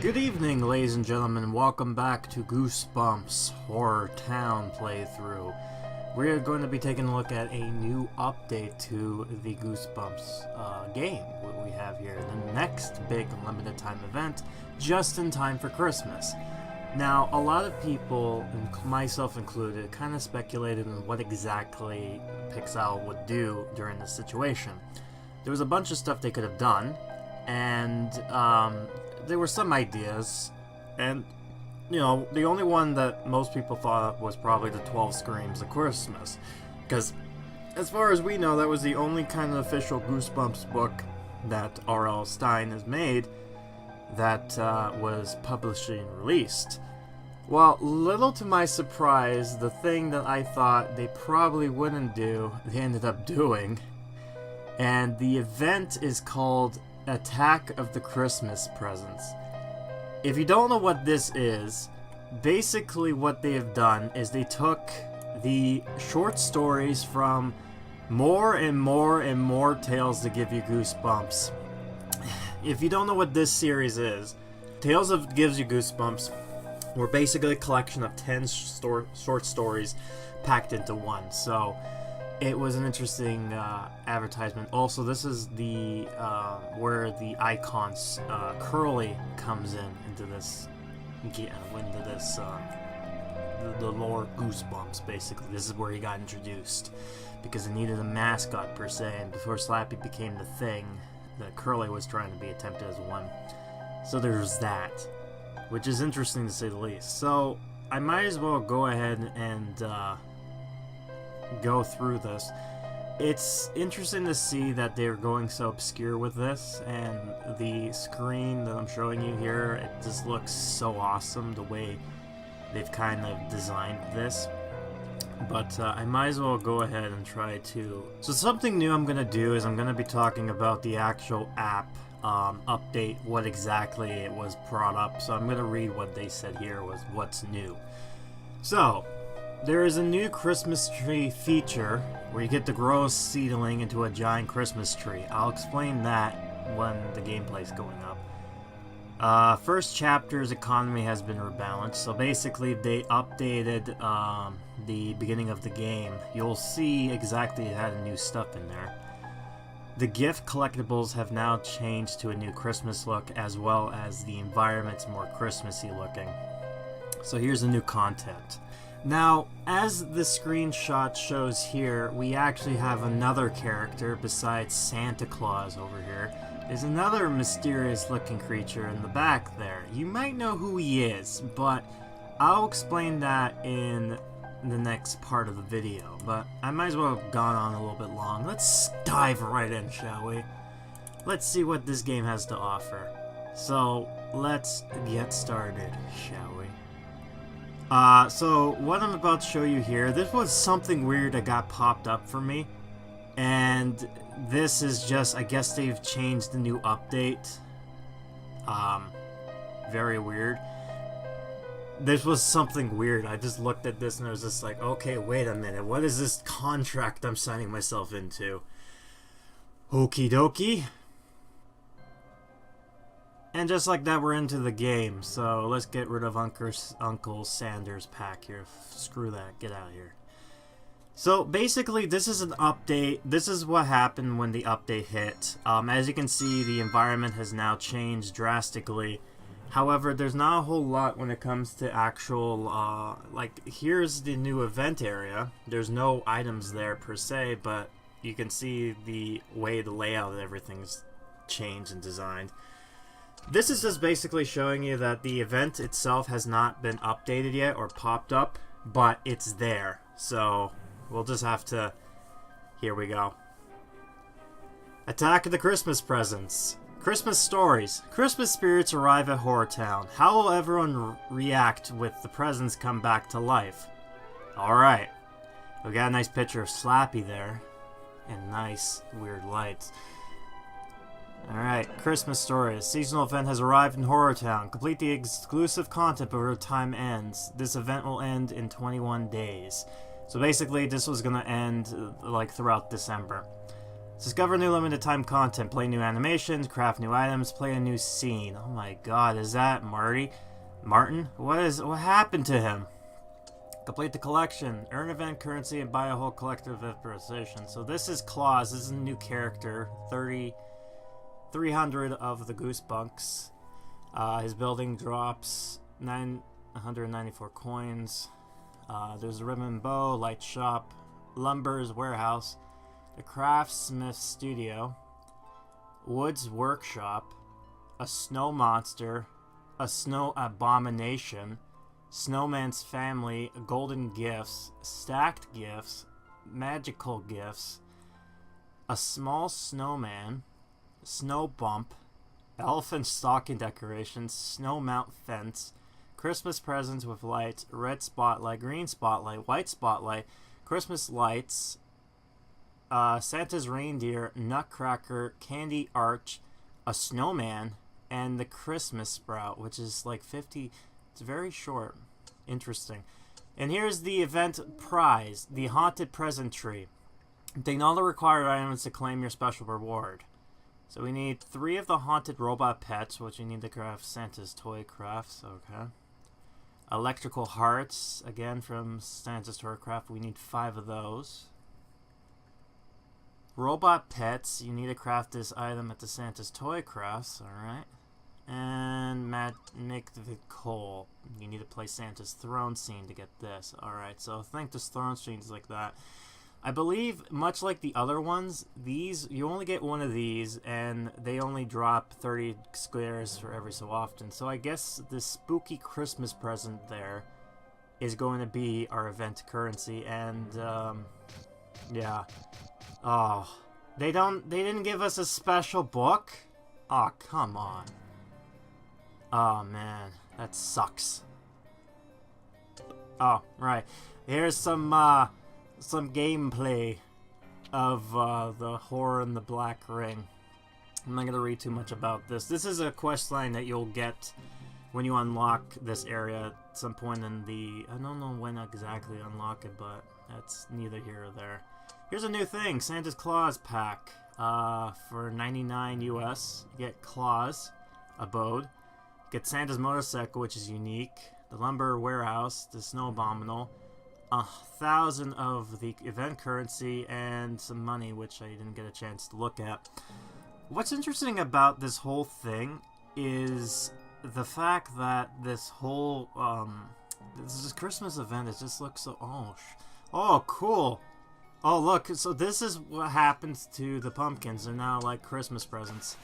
Good evening, ladies and gentlemen. Welcome back to Goosebumps HorrorTown playthrough. We are going to be taking a look at a new update to the Goosebumps game, what we have here. The next big limited time event, just in time for Christmas. Now, a lot of people, myself included, kind of speculated on what exactly Pixowl would do during this situation. There was a bunch of stuff they could have done, and there were some ideas, and you know, the only one that most people thought of was probably the 12 Screams of Christmas, because as far as we know, that was the only kind of official Goosebumps book that R.L. Stine has made that was published and released. Well, little to my surprise, the thing that I thought they probably wouldn't do, they ended up doing, and the event is called Attack of the Christmas Presents. If you don't know what this is, basically what they have done is they took the short stories from more and more and more tales to give you goosebumps. If you don't know what this series is, Tales of Gives You Goosebumps were basically a collection of 10 short stories packed into one. So it was an interesting advertisement. Also, this is the where the icons Curly comes into this the lore Goosebumps. Basically, this is where he got introduced because it needed a mascot per se, and before Slappy became the thing, that Curly was trying to be attempted as one. So there's that, which is interesting to say the least. So I might as well go ahead and go through this. It's interesting to see that they're going so obscure with this, and the screen that I'm showing you here, it just looks so awesome the way they've kind of designed this. But I might as well go ahead and try to... So something new I'm going to do is I'm going to be talking about the actual app update, what exactly it was brought up. So I'm going to read what they said here was what's new. So, there is a new Christmas tree feature where you get to grow a seedling into a giant Christmas tree. I'll explain that when the gameplay's going up. First chapter's economy has been rebalanced, so basically they updated the beginning of the game. You'll see exactly it had new stuff in there. The gift collectibles have now changed to a new Christmas look, as well as the environment's more Christmassy looking. So here's the new content. Now, as the screenshot shows here, we actually have another character besides Santa Claus over here. There's another mysterious looking creature in the back there. You might know who he is, but I'll explain that in the next part of the video. But I might as well have gone on a little bit long. Let's dive right in, shall we? Let's see what this game has to offer. So, let's get started, shall we? So what I'm about to show you here, this was something weird that got popped up for me, and this is just, I guess they've changed the new update. Very weird. This was something weird. I just looked at this and I was just like, okay, wait a minute, what is this contract I'm signing myself into? Okie dokie. And just like that, we're into the game, so let's get rid of Uncle Sanders' pack here. Screw that, get out of here. So basically, this is an update. This is what happened when the update hit. As you can see, the environment has now changed drastically. However, there's not a whole lot when it comes to actual, like, here's the new event area. There's no items there per se, but you can see the way the layout of everything's changed and designed. This is just basically showing you that the event itself has not been updated yet or popped up, but it's there. So we'll just have to... Here we go. Attack of the Christmas Presents. Christmas stories. Christmas spirits arrive at HorrorTown. How will everyone react with the presents come back to life? Alright. We got a nice picture of Slappy there. And nice weird lights. Alright, Christmas stories. Seasonal event has arrived in HorrorTown. Complete the exclusive content before time ends. This event will end in 21 days. So basically, this was going to end like throughout December. Discover new limited time content, play new animations, craft new items, play a new scene. Oh my god, is that Martin? What happened to him? Complete the collection, earn event currency, and buy a whole collective improvisation. So this is Claus. This is a new character. 300 of the Goosebumps. His building drops 994 coins. There's a ribbon bow, light shop, lumber's warehouse, the craftsmith studio, wood's workshop, a snow monster, a snow abomination, snowman's family, golden gifts, stacked gifts, magical gifts, a small snowman, snow bump, elephant stocking decorations, snow mount fence, Christmas presents with lights, red spotlight, green spotlight, white spotlight, Christmas lights, Santa's reindeer, nutcracker, candy arch, a snowman, and the Christmas sprout, which is like 50. It's very short. Interesting. And here's the event prize, the haunted present tree. Obtain all the required items to claim your special reward. So we need 3 of the haunted robot pets, which you need to craft Santa's toy crafts. Okay. Electrical hearts, again from Santa's toy craft. We need 5 of those. Robot pets, you need to craft this item at the Santa's toy crafts. Alright. And make the coal. You need to play Santa's throne scene to get this. Alright, so I think this throne scene is like that. I believe, much like the other ones, these, you only get one of these, and they only drop 30 squares for every so often. So I guess this spooky Christmas present there is going to be our event currency, and, yeah. Oh, they didn't give us a special book? Oh, come on. Oh, man, that sucks. Oh, right. Here's some gameplay of the Horror in the Black Ring. I'm not going to read too much about this. This is a quest line that you'll get when you unlock this area at some point in the... I don't know when exactly to unlock it, but that's neither here or there. Here's a new thing, Santa's Claus pack. For 99 US, you get Claus Abode. You get Santa's motorcycle, which is unique. The lumber warehouse, the snow abominable. 1,000 of the event currency and some money, which I didn't get a chance to look at. What's interesting about this whole thing is the fact that this whole this Christmas event, it just looks so oh cool. Oh look, so this is what happens to the pumpkins. They're now like Christmas presents.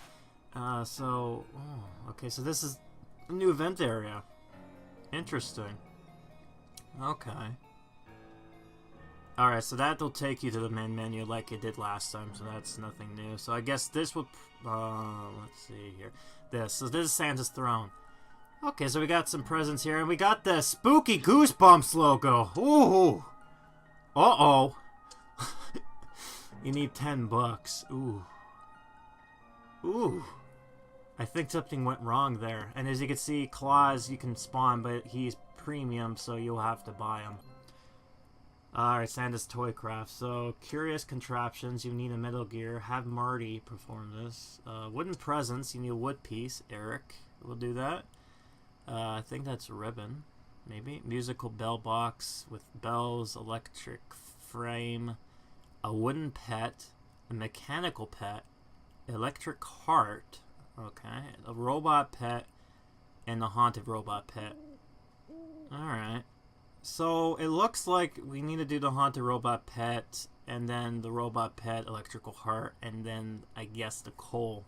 Okay, so this is a new event area. Interesting. Okay. Alright, so that'll take you to the main menu like it did last time, so that's nothing new. So I guess this will, let's see here. So this is Santa's throne. Okay, so we got some presents here, and we got the spooky Goosebumps logo. Ooh! Uh-oh! You need 10 bucks. Ooh. Ooh. I think something went wrong there. And as you can see, Claus, you can spawn, but he's premium, so you'll have to buy him. Alright, Santa's toy craft. So, curious contraptions, you need a Metal Gear. Have Marty perform this. Wooden presents, you need a wood piece. Eric will do that. I think that's a ribbon, maybe. Musical bell box with bells, electric frame, a wooden pet, a mechanical pet, electric heart, okay, a robot pet, and a haunted robot pet. Alright. So, it looks like we need to do the haunted robot pet, and then the robot pet, electrical heart, and then, I guess, the coal.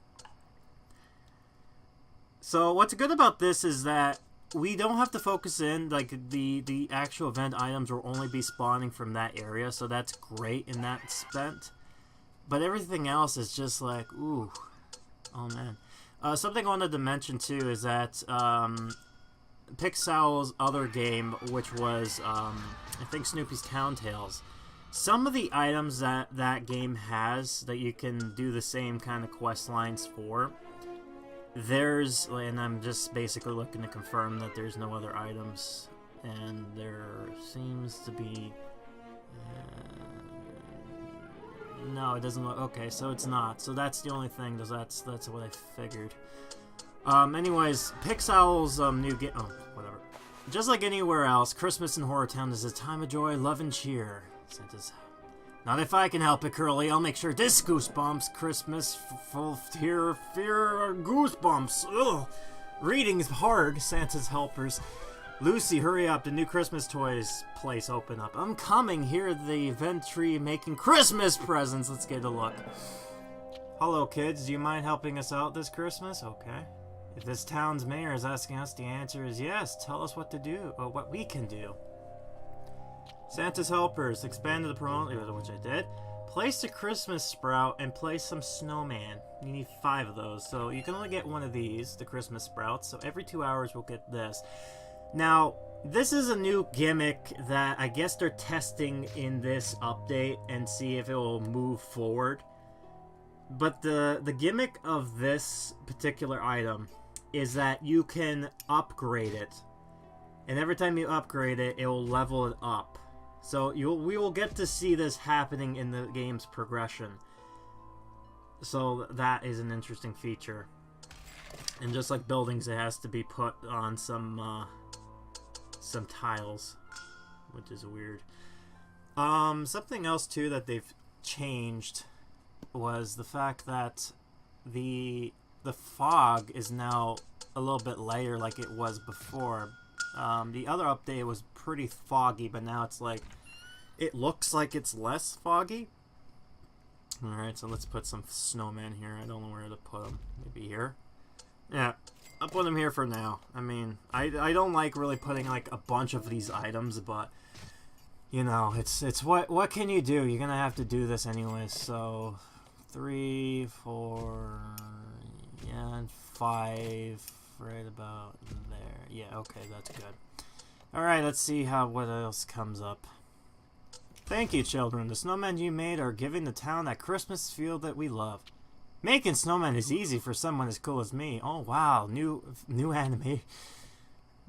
So, what's good about this is that we don't have to focus in, like, the actual event items will only be spawning from that area, so that's great in that spent. But everything else is just like, ooh, oh man. Something I wanted to mention, too, is that, Pixowl's other game, which was, I think Snoopy's Town Tales. Some of the items that that game has that you can do the same kind of quest lines for, there's, and I'm just basically looking to confirm that there's no other items, and there seems to be, No, it doesn't look... Okay, so it's not. So that's the only thing. That's what I figured. Anyways, Pixowl's new game... Oh, whatever. Just like anywhere else, Christmas in HorrorTown is a time of joy, love, and cheer. Santa's... Not if I can help it, Curly. I'll make sure this Goosebumps Christmas full of fear Goosebumps. Ugh. Reading's hard, Santa's helpers. Lucy, hurry up. The new Christmas toys place open up. I'm coming. Here at the event tree making Christmas presents. Let's get a look. Hello, kids. Do you mind helping us out this Christmas? Okay. If this town's mayor is asking us, the answer is yes. Tell us what to do, or what we can do. Santa's helpers. Expanded the promo, which I did. Place a Christmas sprout and place some snowman. You need 5 of those, so you can only get 1 of these, the Christmas sprouts. So every 2 hours we'll get this. Now, this is a new gimmick that I guess they're testing in this update and see if it will move forward. But the gimmick of this particular item is that you can upgrade it. And every time you upgrade it, it will level it up. So we will get to see this happening in the game's progression. So that is an interesting feature. And just like buildings, it has to be put on some tiles, which is weird. Something else too that they've changed was the fact that the fog is now a little bit lighter like it was before. The other update was pretty foggy, but now it's like it looks like it's less foggy. Alright, so let's put some snowmen here. I don't know where to put them. Maybe here? Yeah, I'll put them here for now. I mean, I don't like really putting like a bunch of these items, but you know, it's what can you do? You're gonna have to do this anyway. So 3, 4, yeah, and 5, right about there. Yeah, okay, that's good. All right, let's see what else comes up. Thank you, children. The snowmen you made are giving the town that Christmas feel that we love. Making snowmen is easy for someone as cool as me. Oh wow, new anime.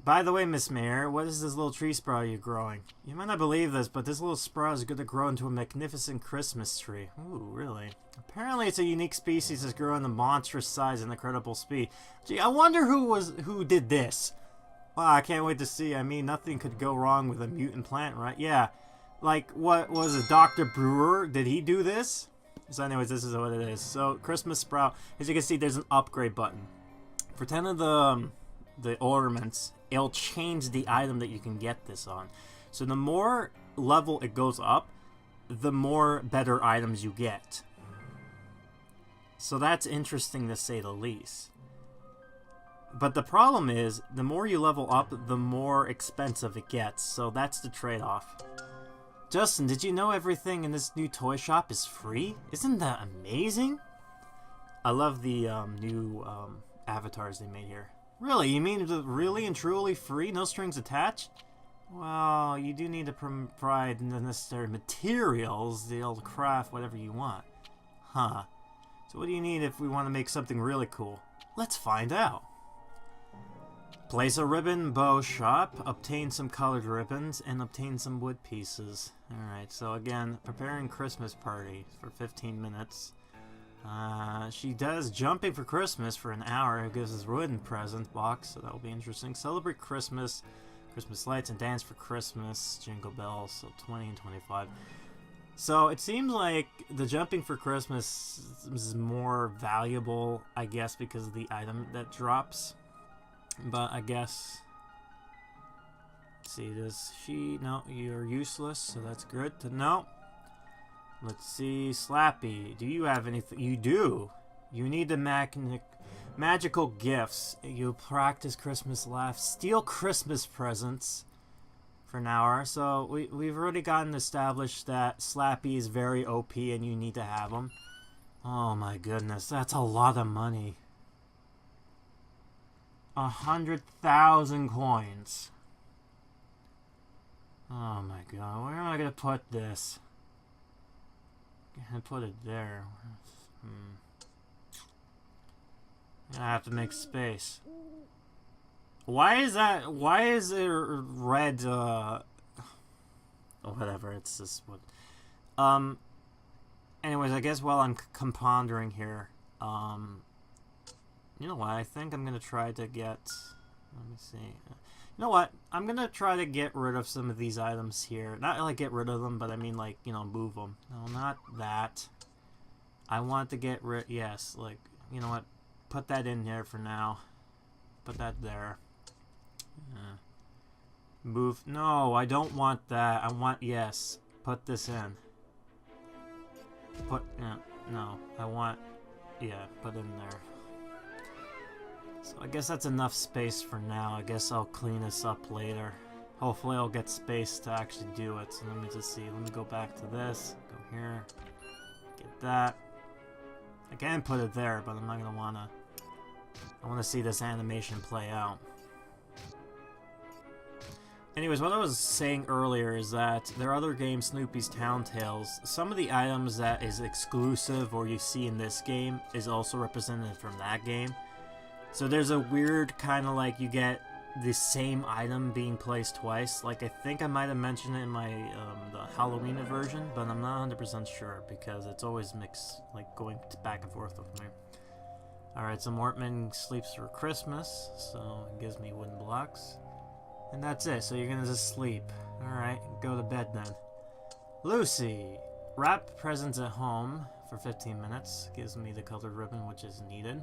By the way, Miss Mayor, what is this little tree sprout you're growing? You might not believe this, but this little sprout is going to grow into a magnificent Christmas tree. Ooh, really? Apparently it's a unique species that's growing a monstrous size and incredible speed. Gee, I wonder who did this. Wow, I can't wait to see. I mean, nothing could go wrong with a mutant plant, right? Yeah. Like, what was it, Dr. Brewer? Did he do this? So anyways, this is what it is. So, Christmas sprout. As you can see, there's an upgrade button. For 10 of the ornaments, it'll change the item that you can get this on. So the more level it goes up, the more better items you get. So that's interesting to say the least. But the problem is, the more you level up, the more expensive it gets. So that's the trade-off. Justin, did you know everything in this new toy shop is free? Isn't that amazing? I love the new avatars they made here. Really? You mean really and truly free? No strings attached? Well, you do need to provide the necessary materials. They'll craft whatever you want. Huh. So what do you need if we want to make something really cool? Let's find out. Place a ribbon bow shop, obtain some colored ribbons, and obtain some wood pieces. Alright, so again, preparing Christmas party for 15 minutes. She does jumping for Christmas for an hour. It gives us a wooden present box, so that will be interesting. Celebrate Christmas, Christmas lights, and dance for Christmas, jingle bells, so 20 and 25. So it seems like the jumping for Christmas is more valuable, I guess, because of the item that drops. But I guess, let's see, no, you're useless, so that's good to know. Let's see, Slappy, do you have anything? You do. You need the magical gifts. You practice Christmas laughs, steal Christmas presents for an hour. So we've already gotten established that Slappy is very OP and you need to have him. Oh my goodness, that's a lot of money. 100,000 coins. Oh my god, where am I gonna put this? I put it there. I have to make space. Why is that? Why is it red? Oh, whatever. It's just what. Anyways, I guess while I'm pondering here, you know what? I think I'm gonna try to get. Let me see. You know what? I'm gonna try to get rid of some of these items here. Not like get rid of them, but I mean like, you know, move them. No, not that. I want to get rid. Yes, like, you know what? Put that in here for now. Put that there. Move. No, I don't want that. I want, yes. Put this in. Put, no. I want, yeah, put in there. So I guess that's enough space for now. I guess I'll clean this up later. Hopefully I'll get space to actually do it. So let me just see. Let me go back to this. Go here. Get that. I can put it there, but I'm not going to want to. I want to see this animation play out. Anyways, what I was saying earlier is that there are other games, Snoopy's Town Tales. Some of the items that is exclusive or you see in this game is also represented from that game. So there's a weird kind of like you get the same item being placed twice. Like I think I might have mentioned it in my the Halloween version, but I'm not 100% sure because it's always mixed, like going back and forth with me. Alright, so Mortman sleeps for Christmas, so it gives me wooden blocks. And that's it, so you're gonna just sleep. Alright, go to bed then. Lucy! Wrap presents at home for 15 minutes. Gives me the colored ribbon, which is needed.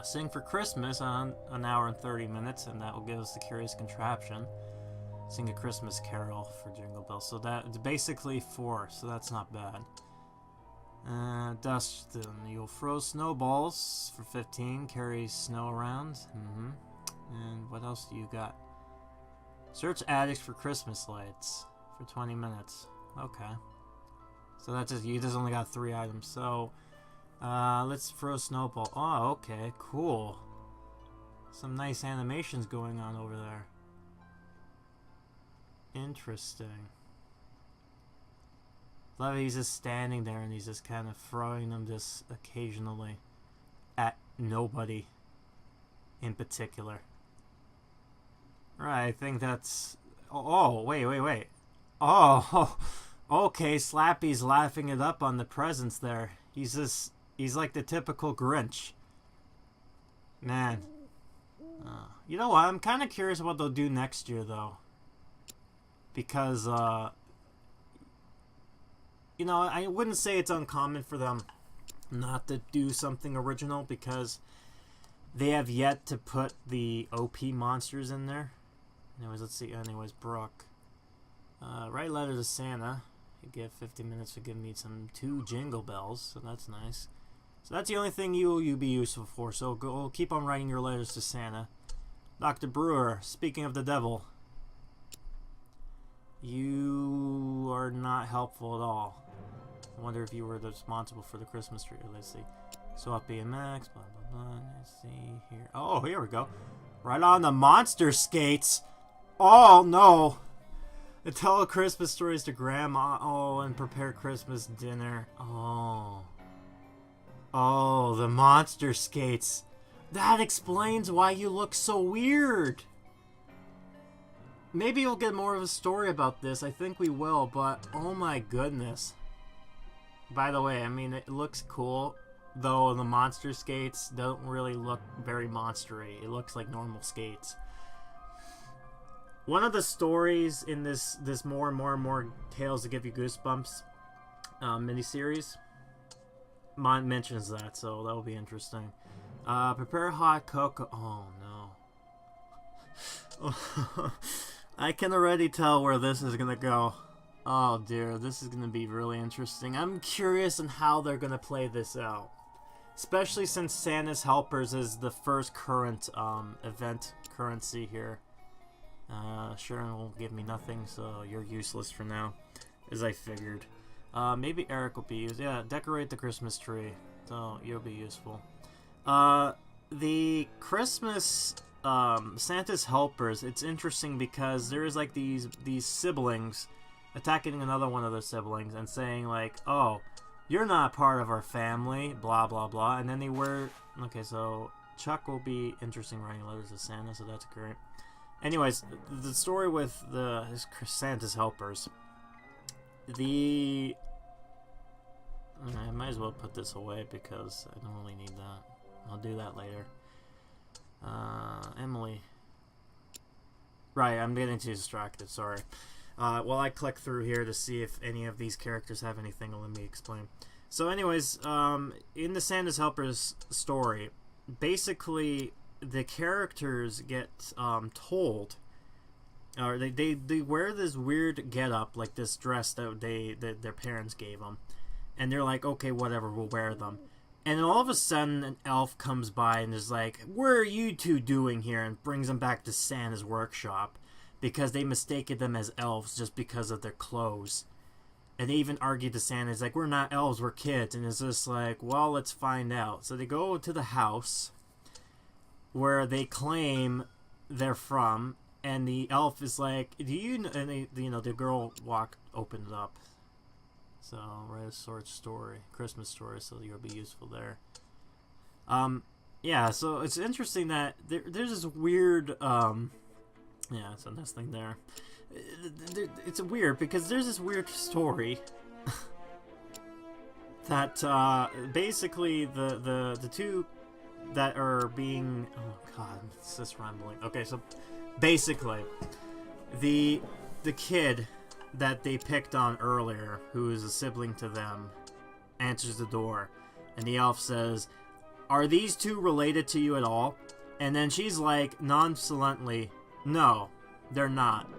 Sing for Christmas on an hour and 30 minutes, and that will give us the Curious Contraption. Sing a Christmas carol for Jingle Bells. So that's basically 4, so that's not bad. Dustin, you'll throw snowballs for 15, carry snow around. And what else do you got? Search attics for Christmas lights for 20 minutes. Okay. So that's just, you just only got 3 items. So, let's throw a snowball. Oh, okay, cool. Some nice animations going on over there. Interesting. Love it, he's just standing there and he's just kind of throwing them just occasionally at nobody in particular. Right, I think that's... Oh, wait. Oh, okay, Slappy's laughing it up on the presents there. He's just... He's like the typical Grinch. Man. You know what? I'm kind of curious what they'll do next year, though. Because, you know, I wouldn't say it's uncommon for them not to do something original, because they have yet to put the OP monsters in there. Anyways, let's see. Anyways, Brooke. Write letter to Santa. You get 50 minutes to give me some 2 Jingle Bells, so that's nice. So that's the only thing you'll be useful for, so go keep on writing your letters to Santa. Dr. Brewer, speaking of the devil. You are not helpful at all. I wonder if you were responsible for the Christmas tree. Let's see. Swap BMX, blah, blah, blah. Let's see here. Oh, here we go. Right on the monster skates. Oh, no. And tell Christmas stories to Grandma. Oh, and prepare Christmas dinner. Oh. Oh, the monster skates. That explains why you look so weird. Maybe we'll get more of a story about this. I think we will, but oh my goodness. By the way, I mean, it looks cool, though the monster skates don't really look very monstery. It looks like normal skates. One of the stories in this more and more Tales to Give You Goosebumps miniseries mentions that, so that'll be interesting. Prepare hot cocoa. Oh no. I can already tell where this is gonna go. Oh dear, this is gonna be really interesting. I'm curious on how they're gonna play this out. Especially since Santa's Helpers is the first current event currency here. Sharon will give me nothing, so you're useless for now, as I figured. Maybe Eric will be used. Yeah, decorate the Christmas tree, so you'll be useful. The Christmas Santa's Helpers, it's interesting because there's like these siblings attacking another one of their siblings and saying like, oh, you're not part of our family, blah blah blah, and then they were okay. So Chuck will be interesting writing letters to Santa, so that's great. Anyways, the story with the Santa's Helpers, the I might as well put this away because I don't really need that. I'll do that later. Emily. Right, I'm getting too distracted, sorry. Well, I click through here to see if any of these characters have anything. Let me explain. So anyways, in the Santa's Helpers story, basically the characters get told, or they wear this weird getup, like this dress that their parents gave them, and they're like, okay, whatever, we'll wear them. And then all of a sudden, an elf comes by and is like, what are you two doing here? And brings them back to Santa's workshop because they mistaken them as elves just because of their clothes. And they even argued to Santa, it's like, we're not elves, we're kids. And it's just like, well, let's find out. So they go to the house where they claim they're from. And the elf is like, do you know? And they, the girl opened it up. So, write a short story, Christmas story, so you'll be useful there. Yeah, so it's interesting that there's this weird, yeah, it's a nice thing there. It's weird because there's this weird story that basically the two that are being, oh god, it's just rambling. Okay, so basically the kid that they picked on earlier, who is a sibling to them, answers the door, and the elf says, are these two related to you at all? And then she's like, nonchalantly, no, they're not.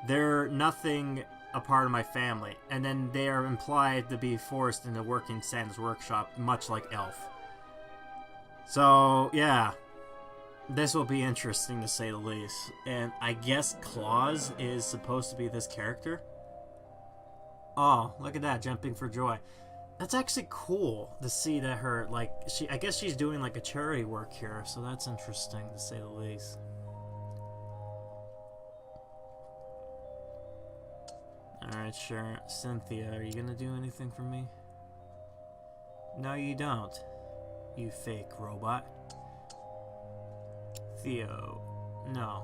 They're nothing a part of my family. And then they are implied to be forced into working Santa's workshop, much like Elf. So, yeah. This will be interesting to say the least. And I guess Claus is supposed to be this character? Oh, look at that, jumping for joy. That's actually cool to see that her, like, I guess she's doing like a charity work here, so that's interesting to say the least. Alright, sure. Cynthia, are you gonna do anything for me? No, you don't. You fake robot. Theo. No.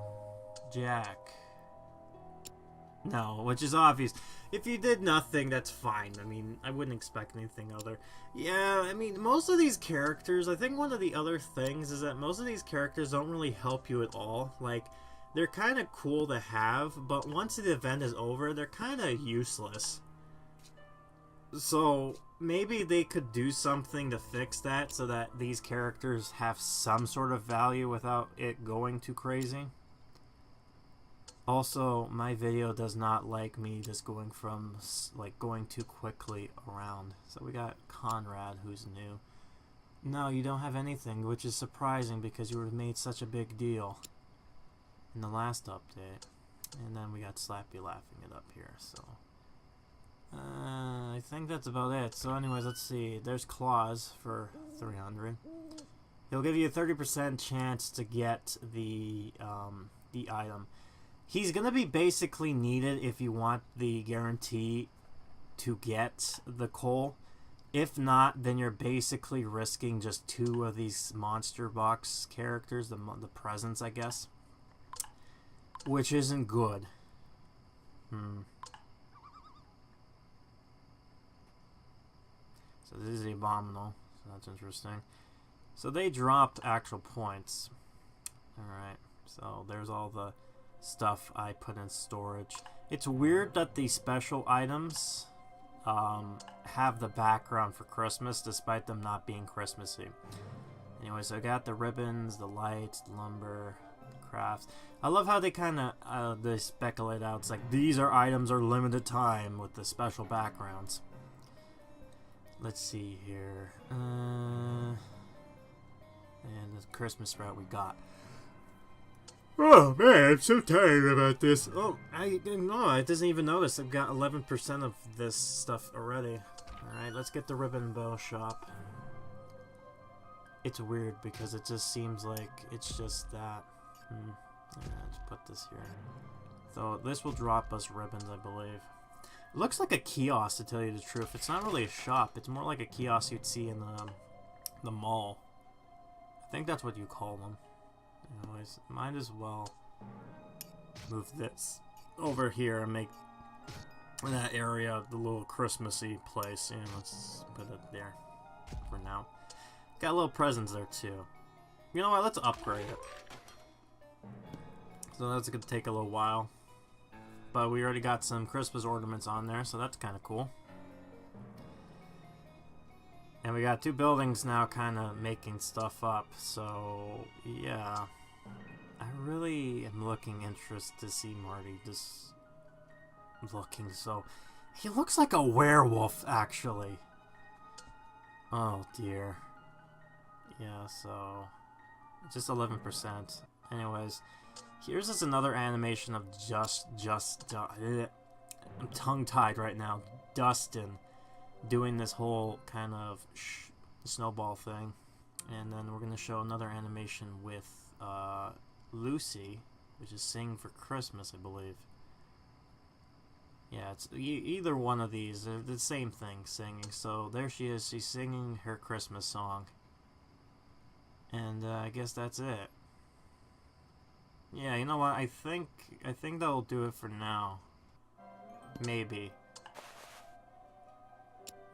Jack. No, which is obvious. If you did nothing, that's fine. I mean, I wouldn't expect anything other. Yeah, I mean, most of these characters, I think one of the other things is that most of these characters don't really help you at all. Like, they're kind of cool to have, but once the event is over, they're kind of useless. So, maybe they could do something to fix that so that these characters have some sort of value without it going too crazy. Also, my video does not like me just going from, like, going too quickly around. So we got Conrad, who's new. No, you don't have anything, which is surprising because you were made such a big deal in the last update. And then we got Slappy laughing it up here, so. I think that's about it. So anyways, let's see. There's Claus for 300. He'll give you a 30% chance to get the item. He's going to be basically needed if you want the guarantee to get the coal. If not, then you're basically risking just 2 of these monster box characters, the presents, I guess. Which isn't good. So this is the Abominable, so that's interesting. So they dropped actual points. Alright, so there's all the stuff I put in storage. It's weird that the special items have the background for Christmas despite them not being Christmassy. Anyway, so I got the ribbons, the lights, the lumber, the crafts. I love how they kind of they speculate out. It's like these items are limited time with the special backgrounds. Let's see here. And the Christmas route we got. Oh man, I'm so tired about this. Oh, I didn't know. I didn't even notice. I've got 11% of this stuff already. Alright, let's get the ribbon bow shop. It's weird because it just seems like it's just that. Yeah, let's put this here. So this will drop us ribbons, I believe. It looks like a kiosk, to tell you the truth. It's not really a shop. It's more like a kiosk you'd see in the mall. I think that's what you call them. Anyways, might as well move this over here and make that area, the little Christmassy place. And let's put it there for now. Got little presents there too. You know what? Let's upgrade it. So that's gonna take a little while, but we already got some Christmas ornaments on there, so that's kind of cool. And we got 2 buildings now kind of making stuff up, so yeah. I really am interested to see Marty just looking so... He looks like a werewolf, actually. Oh dear. Yeah, so... just 11%. Anyways, here's just another animation of I'm tongue-tied right now. Dustin doing this whole kind of snowball thing. And then we're going to show another animation with Lucy, which is Sing for Christmas, I believe. Yeah, it's either one of these. They're the same thing, singing. So there she is. She's singing her Christmas song. And I guess that's it. Yeah, you know what? I think that'll do it for now. Maybe.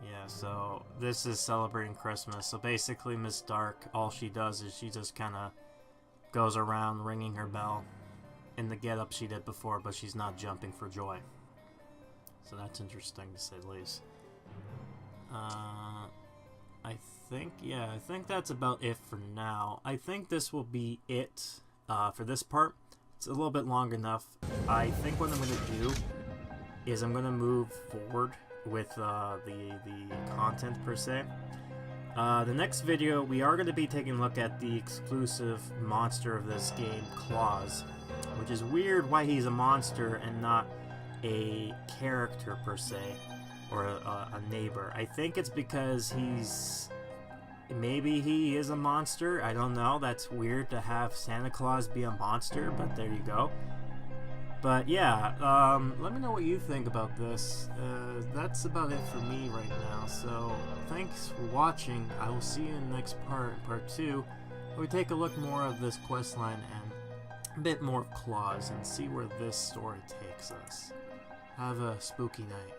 Yeah, so this is celebrating Christmas. So basically, Miss Dark, all she does is she just kind of goes around ringing her bell in the get-up she did before, but she's not jumping for joy. So that's interesting, to say the least. I think that's about it for now. I think this will be it for this part. It's a little bit long enough. I think what I'm going to do is I'm going to move forward with the content per se. The next video, we are going to be taking a look at the exclusive monster of this game, Claus, which is weird why he's a monster and not a character per se, or a neighbor. I think it's because maybe he is a monster. I don't know. That's weird to have Santa Claus be a monster, but there you go. But yeah, let me know what you think about this. That's about it for me right now. So thanks for watching. I will see you in the next part 2, where we take a look more of this questline and a bit more of Claus and see where this story takes us. Have a spooky night.